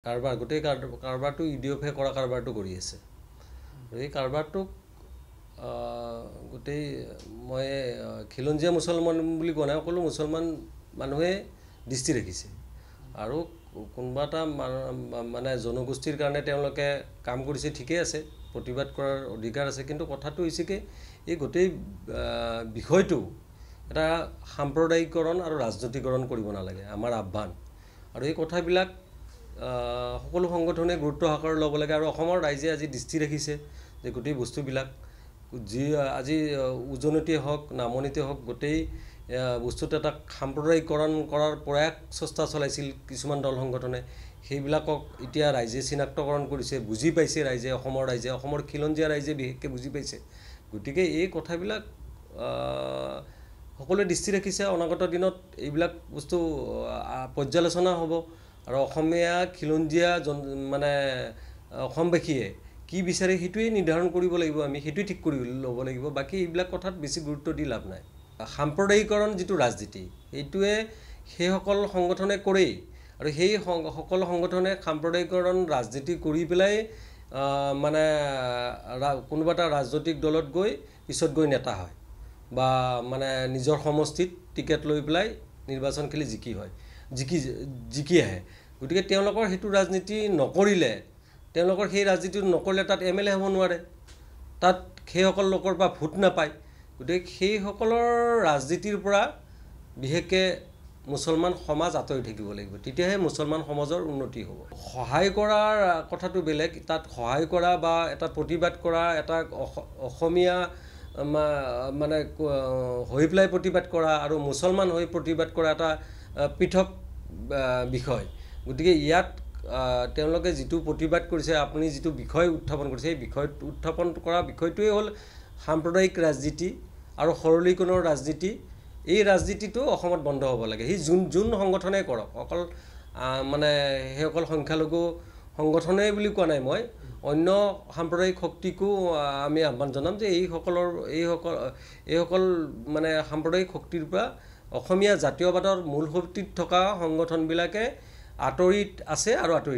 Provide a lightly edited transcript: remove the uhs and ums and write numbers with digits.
কাৰবাৰ গোটেই কাৰবাৰটো ইডিএফে কৰা কাৰবাৰটো কৰি আছে এই কাৰবাৰটোক গোটেই মই খিলঞ্জীয়া মুছলমান বুলি কোৱা নাই সকলো মুছলমান মানুহে দৃষ্টি ৰাখিছে আৰু কোনোবা এটা মানে জনগোষ্ঠীৰ কাৰণে তেওঁলোকে কাম কৰিছে ঠিকই আছে প্ৰতিবাদ কৰাৰ অধিকাৰ আছে কিন্তু কথাটো হৈছে কি এই গোটেই বিষয়টো এটা সাম্প্ৰদায়িকৰণ আৰু ৰাজনৈতিকৰণ কৰিব নালাগে আমাৰ আহ্বান আৰু এই কথাবিলাক সকলো সংগঠনে গুৰুত্ব সহকাৰে ল'ব লাগে আৰু অসমৰ ৰাইজে আজি দৃষ্টি ৰাখিছে যে গোটেই বস্তুবিলাক যি আজি উজনিতে হওক নামনিতে হওক গোটেই বস্তুটো এটা সাম্প্ৰদায়িকৰণ কৰাৰ প্ৰয়াস চেষ্টা চলাইছিল কিছুমান দল সংগঠনে সেইবিলাকক এতিয়া ৰাইজে চিনাক্তকৰণ কৰিছে বুজি পাইছে ৰাইজে অসমৰ খিলঞ্জীয়া ৰাইজে বিশেষকৈ বুজি পাইছে গতিকে এই কথাবিলাক সকলোৱে দৃষ্টি ৰাখিছে অনাগত দিনত এইবিলাক বস্তু পৰ্যালোচনা হ'ব আৰু অসমীয়া খিলঞ্জীয়া মানে অসমবাসীয়ে কি বিচাৰে সেইটোৱে নিৰ্ধাৰণ কৰিব লাগিব আমি সেইটোৱে ঠিক কৰি ল'ব লাগিব বাকি এইবিলাক কথাত বেছি গুৰুত্ব দি লাভ নাই সাম্প্ৰদায়িকৰণ যিটো ৰাজনীতি এইটোৱে সেইসকল সংগঠনে কৰেই আৰু সেই সকল সংগঠনে সাম্প্ৰদায়িকৰণ ৰাজনীতি কৰি পেলাই মানে কোনোবা এটা ৰাজনৈতিক দলত গৈ পিছত গৈ নেতা হয় বা মানে নিজৰ সমষ্টিত টিকেট লৈ পেলাই নিৰ্বাচন খেলি জিকি আহে গতিকে তেওঁলোকৰ হেতু ৰাজনীতি নকৰিলে তেওঁলোকৰ সেই ৰাজনীতি নকৰিলে তাত এমএলএ হ'ব নোৱাৰে তাত সেইসকল লোকৰ পৰা ভোট নাপায় গতিকে সেইসকলৰ ৰাজনীতিৰ পৰা বিশেষকৈ মুছলমান সমাজ আঁতৰি থাকিব লাগিব তেতিয়াহে মুছলমান সমাজৰ উন্নতি হ'ব সহায় কৰাৰ কথাটো বেলেগ তাত সহায় কৰা বা এটা প্ৰতিবাদ কৰা এটা অসমীয়া মানে হৈ পেলাই প্ৰতিবাদ কৰা আৰু মুছলমান হৈ প্ৰতিবাদ কৰা এটা পৃথক বিষয় গতিকে ইয়াত তেওঁলোকে যিটো প্ৰতিবাদ কৰিছে আপুনি যিটো বিষয় উত্থাপন কৰিছে এই বিষয় উত্থাপন কৰা বিষয়টোৱে হ'ল সাম্প্ৰদায়িক ৰাজনীতি আৰু সৰলীকৰণৰ ৰাজনীতি এই ৰাজনীতিটো অসমত বন্ধ হ'ব লাগে সি যোন সংগঠনে কৰক অকল মানে সেইসকল সংখ্যালঘু সংগঠনে বুলি কোৱা নাই মই অন্য সাম্প্ৰদায়িক শক্তিকো আমি আহ্বান জনাম যে এইসকল মানে সাম্প্ৰদায়িক শক্তিৰ পৰা অসমীয়া জাতীয়বাদৰ মূল শক্তিত থকা সংগঠনবিলাকে আঁতৰিত আছে আৰু আঁতৰি